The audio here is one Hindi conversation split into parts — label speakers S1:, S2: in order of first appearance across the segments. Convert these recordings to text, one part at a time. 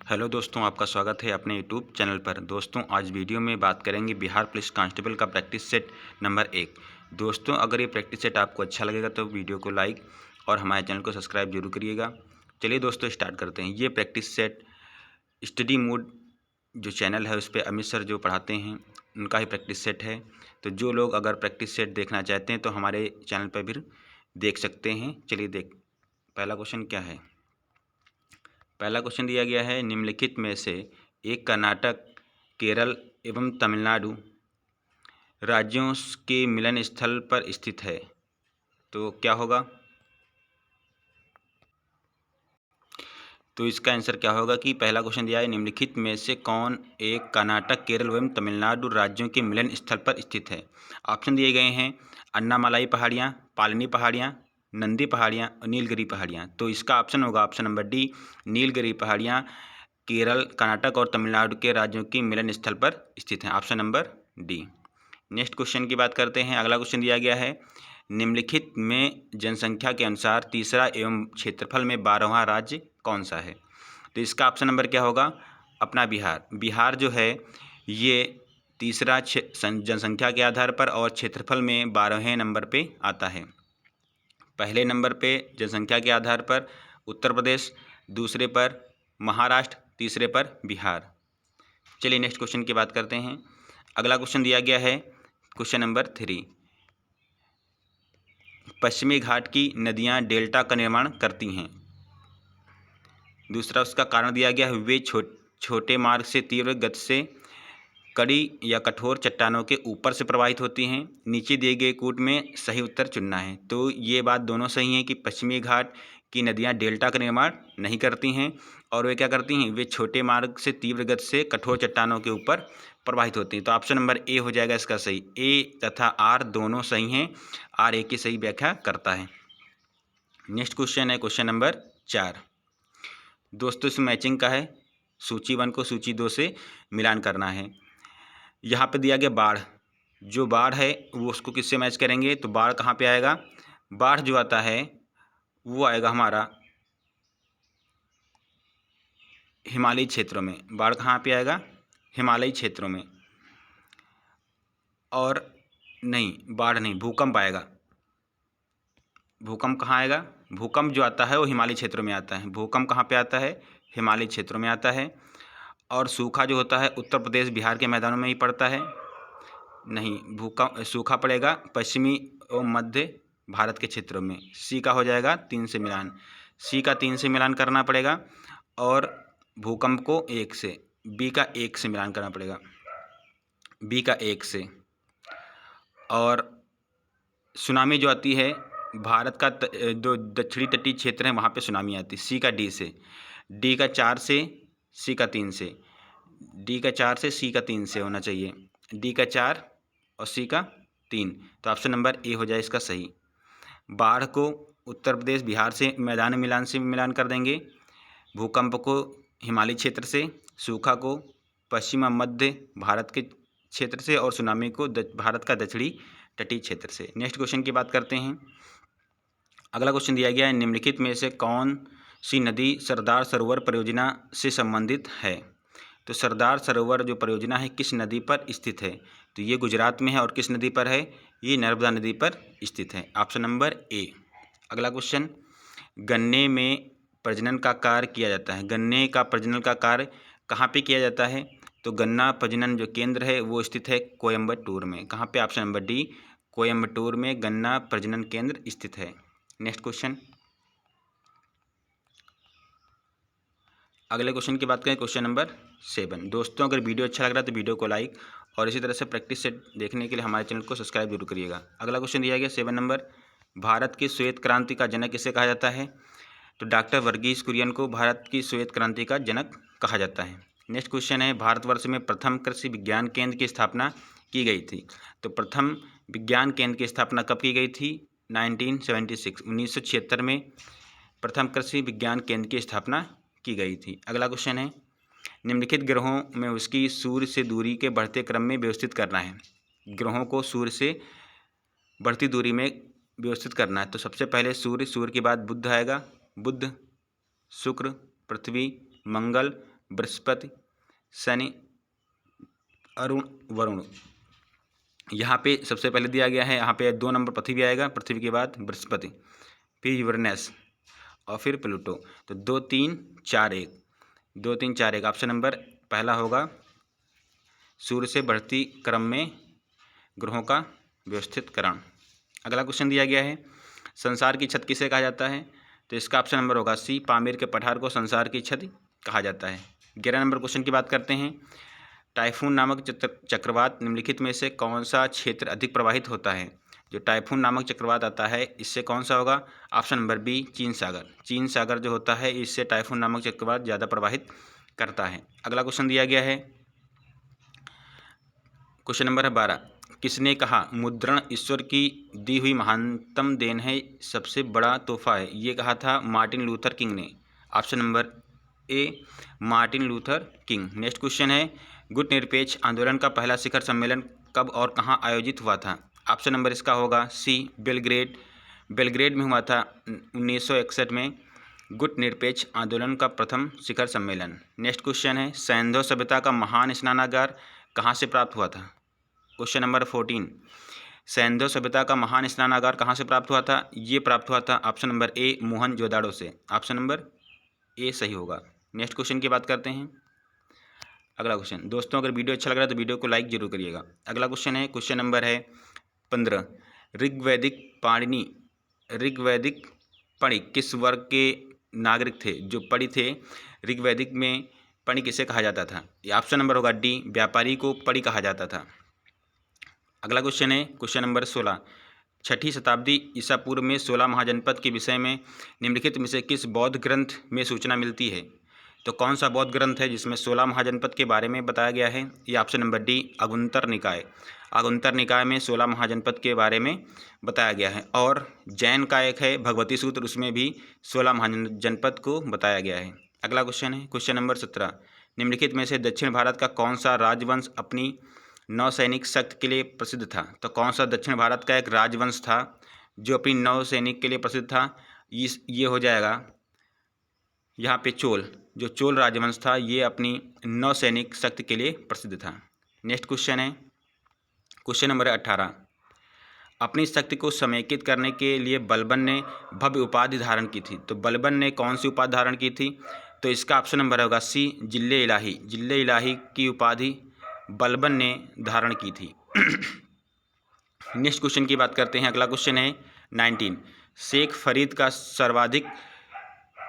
S1: हेलो दोस्तों, आपका स्वागत है अपने यूट्यूब चैनल पर। दोस्तों, आज वीडियो में बात करेंगे बिहार पुलिस कांस्टेबल का प्रैक्टिस सेट नंबर 1। दोस्तों, अगर ये प्रैक्टिस सेट आपको अच्छा लगेगा तो वीडियो को लाइक और हमारे चैनल को सब्सक्राइब जरूर करिएगा। चलिए दोस्तों, स्टार्ट करते हैं। ये प्रैक्टिस सेट स्टडी मूड जो चैनल है उस पर अमित सर जो पढ़ाते हैं उनका ही प्रैक्टिस सेट है। तो जो लोग अगर प्रैक्टिस सेट देखना चाहते हैं तो हमारे चैनल पर भी देख सकते हैं। चलिए पहला क्वेश्चन क्या है। पहला क्वेश्चन दिया गया है, निम्नलिखित में से एक कर्नाटक, केरल एवं तमिलनाडु राज्यों के मिलन स्थल पर स्थित है। तो क्या होगा? तो इसका आंसर क्या होगा कि पहला क्वेश्चन दिया है, निम्नलिखित में से कौन एक कर्नाटक, केरल एवं तमिलनाडु राज्यों के मिलन स्थल पर स्थित है। ऑप्शन दिए गए हैं अन्नामलाई पहाड़ियाँ, पालनी पहाड़ियाँ, नंदी पहाड़ियाँ और नीलगिरी पहाड़ियाँ। तो इसका ऑप्शन होगा ऑप्शन नंबर डी, नीलगिरी पहाड़ियाँ केरल, कर्नाटक और तमिलनाडु के राज्यों की मिलन स्थल पर स्थित हैं। Option number D. Next question की बात करते हैं। अगला क्वेश्चन दिया गया है, निम्नलिखित में जनसंख्या के अनुसार तीसरा एवं क्षेत्रफल में 12वां राज्य कौन सा है। तो इसका ऑप्शन नंबर क्या होगा? अपना बिहार। बिहार जो है ये तीसरा जनसंख्या के आधार पर और क्षेत्रफल में 12वें नंबर पे आता है। पहले नंबर पे जनसंख्या के आधार पर उत्तर प्रदेश, दूसरे पर महाराष्ट्र, तीसरे पर बिहार। चलिए नेक्स्ट क्वेश्चन की बात करते हैं। अगला क्वेश्चन दिया गया है क्वेश्चन नंबर 3, पश्चिमी घाट की नदियां डेल्टा का निर्माण करती हैं। दूसरा उसका कारण दिया गया है, वे छोटे मार्ग से तीव्र गति से कड़ी या कठोर चट्टानों के ऊपर से प्रवाहित होती हैं। नीचे दिए गए कूट में सही उत्तर चुनना है। तो ये बात दोनों सही है कि पश्चिमी घाट की नदियां डेल्टा का निर्माण नहीं करती हैं और वे क्या करती हैं, वे छोटे मार्ग से तीव्र गति से कठोर चट्टानों के ऊपर प्रवाहित होती हैं। तो ऑप्शन नंबर ए हो जाएगा इसका सही। ए तथा आर दोनों सही हैं। आर ए की सही व्याख्या करता है। नेक्स्ट क्वेश्चन है क्वेश्चन नंबर 4। दोस्तों, इस मैचिंग का है, सूची 1 को सूची 2 से मिलान करना है। यहाँ पे दिया गया बाढ़, जो बाढ़ है वो उसको किससे मैच करेंगे। तो बाढ़ कहाँ पे आएगा? बाढ़ जो आता है वो आएगा हमारा हिमालयी क्षेत्रों में। बाढ़ कहाँ पे आएगा? हिमालयी क्षेत्रों में। और नहीं, बाढ़ नहीं, भूकंप आएगा। भूकंप कहाँ आएगा? भूकंप जो आता है वो हिमालयी क्षेत्रों में आता है। भूकंप कहाँ पे आता है? हिमालयी क्षेत्रों में आता है। और सूखा जो होता है उत्तर प्रदेश, बिहार के मैदानों में ही पड़ता है। नहीं, भूकंप सूखा पड़ेगा पश्चिमी और मध्य भारत के क्षेत्रों में। सी का हो जाएगा 3 से मिलान। सी का 3 से मिलान करना पड़ेगा और भूकंप को 1 से, बी का 1 से मिलान करना पड़ेगा, बी का 1 से। और सुनामी जो आती है भारत का जो दक्षिणी तटीय क्षेत्र है वहाँ पे सुनामी आती है। सी का डी से, डी का 4 से, सी का 3 से, डी का 4 से, सी का 3 से होना चाहिए। डी का 4 और सी का 3। तो ऑप्शन नंबर ए हो जाए इसका सही। बाढ़ को उत्तर प्रदेश, बिहार से मैदान मिलान से मिलान कर देंगे, भूकंप को हिमालयी क्षेत्र से, सूखा को पश्चिम मध्य भारत के क्षेत्र से और सुनामी को भारत का दक्षिणी तटीय क्षेत्र से। नेक्स्ट क्वेश्चन की बात करते हैं। अगला क्वेश्चन दिया गया है, निम्नलिखित में से कौन सी नदी सरदार सरोवर परियोजना से संबंधित है। तो सरदार सरोवर जो परियोजना है किस नदी पर स्थित है। तो ये गुजरात में है और किस नदी पर है? ये नर्मदा नदी पर स्थित है। Option number A. अगला क्वेश्चन, गन्ने में प्रजनन का कार्य किया जाता है। गन्ने का प्रजनन का कार्य कहाँ पे किया जाता है? तो गन्ना प्रजनन जो केंद्र है वो स्थित है कोयम्बटूर में। कहाँ पे? ऑप्शन नंबर डी, कोयम्बटूर में गन्ना प्रजनन केंद्र स्थित है। नेक्स्ट क्वेश्चन, अगले क्वेश्चन की बात करें, क्वेश्चन नंबर 7। दोस्तों, अगर वीडियो अच्छा लग रहा है तो वीडियो को लाइक और इसी तरह से प्रैक्टिस सेट देखने के लिए हमारे चैनल को सब्सक्राइब जरूर करिएगा। अगला क्वेश्चन दिया गया 7 नंबर, भारत की श्वेत क्रांति का जनक किसे कहा जाता है। तो डॉक्टर वर्गीज कुरियन को भारत की श्वेत क्रांति का जनक कहा जाता है। नेक्स्ट क्वेश्चन है, भारतवर्ष में प्रथम कृषि विज्ञान केंद्र की स्थापना की गई थी। तो प्रथम विज्ञान केंद्र की स्थापना कब की गई थी? 1976 में प्रथम कृषि विज्ञान केंद्र की स्थापना की गई थी। अगला क्वेश्चन है, निम्नलिखित ग्रहों में उसकी सूर्य से दूरी के बढ़ते क्रम में व्यवस्थित करना है। ग्रहों को सूर्य से बढ़ती दूरी में व्यवस्थित करना है। तो सबसे पहले सूर्य, सूर्य के बाद बुध आएगा, बुध, शुक्र, पृथ्वी, मंगल, बृहस्पति, शनि, अरुण, वरुण। यहाँ पे सबसे पहले दिया गया है, यहाँ पे 2 नंबर पृथ्वी आएगा, पृथ्वी के बाद बृहस्पति, फिर यूरेनस और फिर प्लूटो। तो 2 3 4 1, 2 3 4 1 ऑप्शन नंबर पहला होगा सूर्य से बढ़ती क्रम में ग्रहों का व्यवस्थितकरण। अगला क्वेश्चन दिया गया है, संसार की छत किसे कहा जाता है? तो इसका ऑप्शन नंबर होगा सी, पामेर के पठार को संसार की छत कहा जाता है। 11 नंबर क्वेश्चन की बात करते हैं, टाइफून नामक चक्रवात निम्नलिखित में से कौन सा क्षेत्र अधिक प्रभावित होता है? जो टाइफून नामक चक्रवात आता है इससे कौन सा होगा? ऑप्शन नंबर बी, चीन सागर। चीन सागर जो होता है इससे टाइफून नामक चक्रवात ज़्यादा प्रभावित करता है। अगला क्वेश्चन दिया गया है, क्वेश्चन नंबर है 12, किसने कहा मुद्रण ईश्वर की दी हुई महानतम देन है, सबसे बड़ा तोहफा है? ये कहा था मार्टिन लूथर किंग ने। Option number A, Martin Luther king. Next question है, गुटनिरपेक्ष आंदोलन का पहला शिखर सम्मेलन कब और कहाँ आयोजित हुआ था? ऑप्शन नंबर इसका होगा सी, बेलग्रेड। बेलग्रेड में हुआ था 1961 में गुटनिरपेक्ष आंदोलन का प्रथम शिखर सम्मेलन। नेक्स्ट क्वेश्चन है, सैंधव सभ्यता का महान स्नानागार कहाँ से प्राप्त हुआ था? क्वेश्चन नंबर 14, सैंधव सभ्यता का महान स्नानागार कहाँ से प्राप्त हुआ था? ये प्राप्त हुआ था ऑप्शन नंबर ए, मोहनजोदाड़ो से। ऑप्शन नंबर ए सही होगा। नेक्स्ट क्वेश्चन की बात करते हैं। अगला क्वेश्चन, दोस्तों अगर वीडियो अच्छा लग रहा है तो वीडियो को लाइक जरूर करिएगा। अगला क्वेश्चन है, क्वेश्चन नंबर है 15, ऋग्वैदिक पणि किस वर्ग के नागरिक थे? जो पणि थे ऋग्वैदिक में, पणि किसे कहा जाता था? ये ऑप्शन नंबर होगा डी, व्यापारी को पणि कहा जाता था। अगला क्वेश्चन है, क्वेश्चन नंबर 16, 6ठी शताब्दी ईसा पूर्व में 16 महाजनपद के विषय में निम्नलिखित में से किस बौद्ध ग्रंथ में सूचना मिलती है? तो कौन सा बौद्ध ग्रंथ है जिसमें 16 महाजनपद के बारे में बताया गया है? ये ऑप्शन नंबर डी, अगुंतर निकाय। अगुंतर निकाय में 16 महाजनपद के बारे में बताया गया है। और जैन का एक है भगवती सूत्र, उसमें भी 16 महाजनपद को बताया गया है। अगला क्वेश्चन है, क्वेश्चन नंबर 17, निम्नलिखित में से दक्षिण भारत का कौन सा राजवंश अपनी नौसैनिक शक्ति के लिए प्रसिद्ध था? तो कौन सा दक्षिण भारत का एक राजवंश था जो अपनी नौसैनिक के लिए प्रसिद्ध था? ये हो जाएगा यहाँ पे चोल। जो चोल राजवंश था ये अपनी नौसैनिक शक्ति के लिए प्रसिद्ध था। नेक्स्ट क्वेश्चन है, क्वेश्चन नंबर 18, अपनी शक्ति को समेकित करने के लिए बलबन ने भव्य उपाधि धारण की थी। तो बलबन ने कौन सी उपाधि धारण की थी? तो इसका ऑप्शन नंबर होगा सी, जिल्ले इलाही। जिल्ले इलाही की उपाधि बलबन ने धारण की थी। नेक्स्ट क्वेश्चन की बात करते हैं। अगला क्वेश्चन है 19, शेख फरीद का सर्वाधिक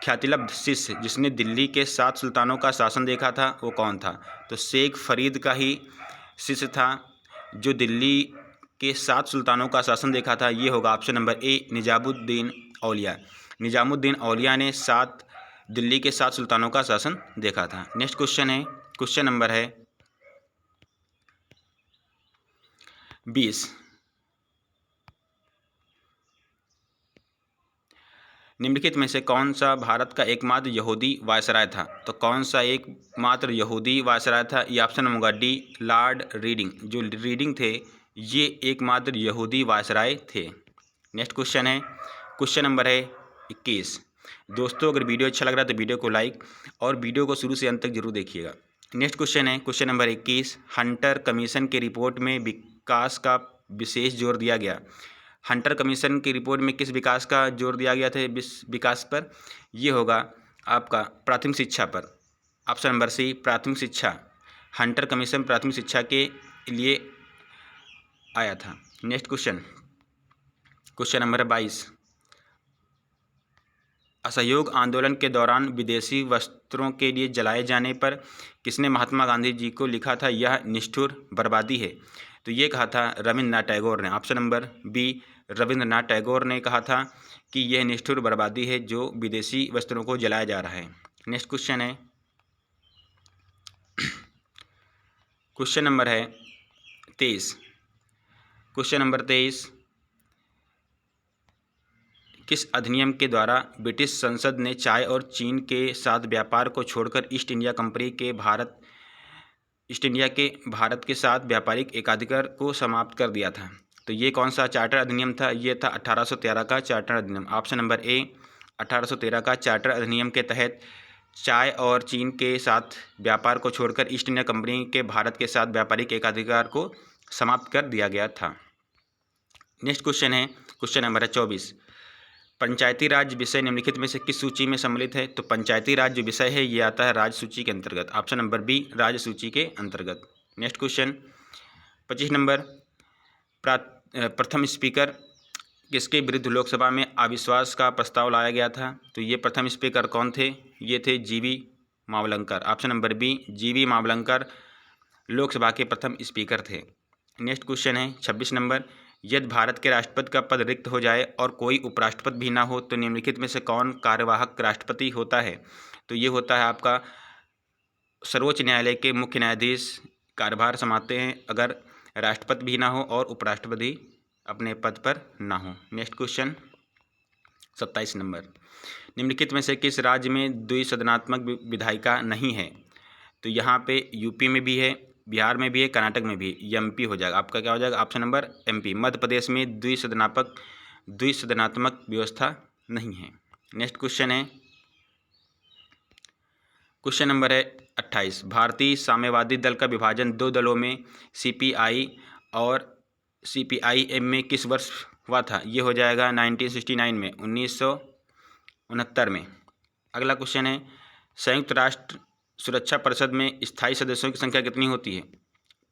S1: ख्यातिलब्ध शिष्य जिसने दिल्ली के 7 सुल्तानों का शासन देखा था वो कौन था? तो शेख फरीद का ही शिष्य था जो दिल्ली के 7 सुल्तानों का शासन देखा था। ये होगा ऑप्शन नंबर ए, निजामुद्दीन औलिया। निजामुद्दीन औलिया ने दिल्ली के 7 सुल्तानों का शासन देखा था। नेक्स्ट क्वेश्चन है, क्वेश्चन नंबर है 20, निम्नलिखित में से कौन सा भारत का एकमात्र यहूदी वायसराय था? तो कौन सा एकमात्र यहूदी वायसराय था? ये ऑप्शन होगा डी, लॉर्ड रीडिंग। जो रीडिंग थे ये एकमात्र यहूदी वायसराय थे। नेक्स्ट क्वेश्चन है, क्वेश्चन नंबर है 21। दोस्तों अगर वीडियो अच्छा लग रहा है तो वीडियो को लाइक और वीडियो को शुरू से अंत तक जरूर देखिएगा। नेक्स्ट क्वेश्चन है, क्वेश्चन नंबर 21, हंटर कमीशन की रिपोर्ट में विकास का विशेष जोर दिया गया। हंटर कमीशन की रिपोर्ट में किस विकास का जोर दिया गया था? विकास पर। ये होगा आपका प्राथमिक शिक्षा पर। ऑप्शन नंबर सी, प्राथमिक शिक्षा। हंटर कमीशन प्राथमिक शिक्षा के लिए आया था। नेक्स्ट क्वेश्चन, क्वेश्चन नंबर 22, असहयोग आंदोलन के दौरान विदेशी वस्त्रों के लिए जलाए जाने पर किसने महात्मा गांधी जी को लिखा था यह निष्ठुर बर्बादी है? तो ये कहा था रविंद्रनाथ टैगोर ने। Option number B, Rabindranath Tagore ने कहा था कि यह निष्ठुर बर्बादी है जो विदेशी वस्त्रों को जलाया जा रहा है। नेक्स्ट क्वेश्चन है, क्वेश्चन नंबर है 23। क्वेश्चन नंबर 23, किस अधिनियम के द्वारा ब्रिटिश संसद ने चाय और चीन के साथ व्यापार को छोड़कर ईस्ट इंडिया के भारत के साथ व्यापारिक एकाधिकार को समाप्त कर दिया था? तो ये कौन सा चार्टर अधिनियम था? ये था 1813 का चार्टर अधिनियम। ऑप्शन नंबर ए, 1813 का चार्टर अधिनियम के तहत चाय और चीन के साथ व्यापार को छोड़कर ईस्ट इंडिया कंपनी के भारत के साथ व्यापारिक एकाधिकार को समाप्त कर दिया गया था। नेक्स्ट क्वेश्चन है, क्वेश्चन नंबर है 24। पंचायती राज विषय निम्नलिखित में से किस सूची में सम्मिलित है? तो पंचायती राज जो विषय है ये आता है राज्य सूची के अंतर्गत। ऑप्शन नंबर बी, राज्य सूची के अंतर्गत। नेक्स्ट क्वेश्चन 25 नंबर, प्रथम स्पीकर किसके विरुद्ध लोकसभा में अविश्वास का प्रस्ताव लाया गया था? तो ये प्रथम स्पीकर कौन थे? ये थे जीवी मावलंकर। ऑप्शन नंबर बी, जीवी मावलंकर लोकसभा के प्रथम स्पीकर थे। नेक्स्ट क्वेश्चन है 26 नंबर, यदि भारत के राष्ट्रपति का पद रिक्त हो जाए और कोई उपराष्ट्रपति भी ना हो तो निम्नलिखित में से कौन कार्यवाहक राष्ट्रपति होता है? तो ये होता है आपका सर्वोच्च न्यायालय के मुख्य न्यायाधीश कार्यभार संभालते हैं अगर राष्ट्रपति भी ना हो और उपराष्ट्रपति अपने पद पर ना हो। नेक्स्ट क्वेश्चन 27 नंबर, निम्नलिखित में से किस राज्य में द्विसदनात्मक विधायिका नहीं है? तो यहाँ पे यूपी में भी है, बिहार में भी है, कर्नाटक में भी। एमपी हो जाएगा आपका, क्या हो जाएगा? Option number MP. Madhya Pradesh में द्विसदनात्मक व्यवस्था नहीं है। नेक्स्ट क्वेश्चन है, क्वेश्चन नंबर है 28। भारतीय साम्यवादी दल का विभाजन दो दलों में सीपीआई और सीपीआईएम में किस वर्ष हुआ था? ये हो जाएगा 1969 में, 1969 में। अगला क्वेश्चन है, संयुक्त राष्ट्र सुरक्षा परिषद में स्थायी सदस्यों की संख्या कितनी होती है?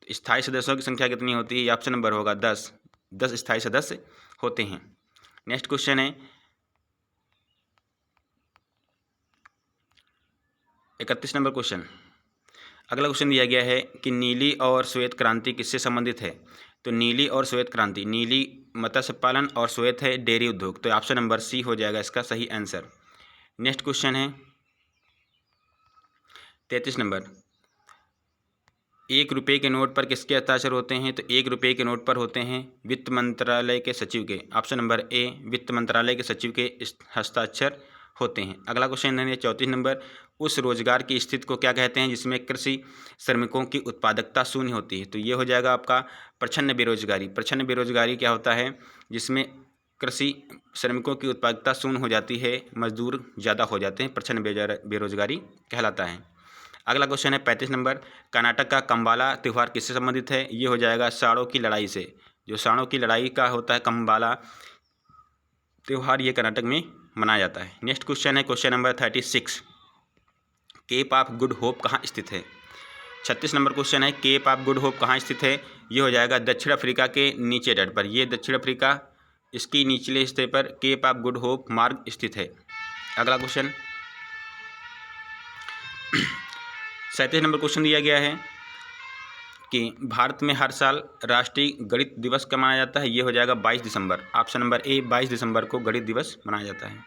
S1: स्थायी सदस्यों की संख्या कितनी होती है? ऑप्शन नंबर होगा 10 स्थायी सदस्य होते हैं। नेक्स्ट क्वेश्चन है 31 नंबर क्वेश्चन। अगला क्वेश्चन दिया गया है कि नीली और श्वेत क्रांति किससे संबंधित है? तो नीली और श्वेत क्रांति, नीली मत्स्य पालन और श्वेत है डेयरी उद्योग। तो ऑप्शन नंबर सी हो जाएगा इसका सही आंसर। नेक्स्ट क्वेश्चन है 33 नंबर, 1 रुपये के नोट पर किसके हस्ताक्षर होते हैं? तो 1 रुपये के नोट पर होते हैं वित्त मंत्रालय के सचिव के। ऑप्शन नंबर ए, वित्त मंत्रालय के सचिव के हस्ताक्षर होते हैं। अगला क्वेश्चन है 34 नंबर, उस रोजगार की स्थिति को क्या कहते हैं जिसमें कृषि श्रमिकों की उत्पादकता शून्य होती है? तो ये हो जाएगा आपका प्रच्छन्न बेरोजगारी। प्रच्छन्न बेरोजगारी क्या होता है? जिसमें कृषि श्रमिकों की उत्पादकता शून्य हो जाती है, मजदूर ज़्यादा हो जाते हैं, प्रच्छन्न बेरोजगारी कहलाता है। अगला क्वेश्चन है 35 नंबर, कर्नाटक का कंबाला त्यौहार किससे संबंधित है? ये हो जाएगा साड़ों की लड़ाई से। जो साड़ों की लड़ाई का होता है कंबाला त्यौहार, ये कर्नाटक में मनाया जाता है। नेक्स्ट क्वेश्चन है question number 36, Cape of Good Hope कहाँ स्थित है? 36 नंबर क्वेश्चन है, केप ऑफ गुड होप कहाँ स्थित है? ये हो जाएगा दक्षिण अफ्रीका के नीचे तट पर। ये दक्षिण अफ्रीका, इसकी निचले हिस्से पर केप ऑफ गुड होप मार्ग स्थित है। अगला क्वेश्चन 37 नंबर क्वेश्चन दिया गया है कि भारत में हर साल राष्ट्रीय गणित दिवस कब मनाया जाता है? ये हो जाएगा 22 दिसंबर। ऑप्शन नंबर ए, 22 दिसंबर को गणित दिवस मनाया जाता है।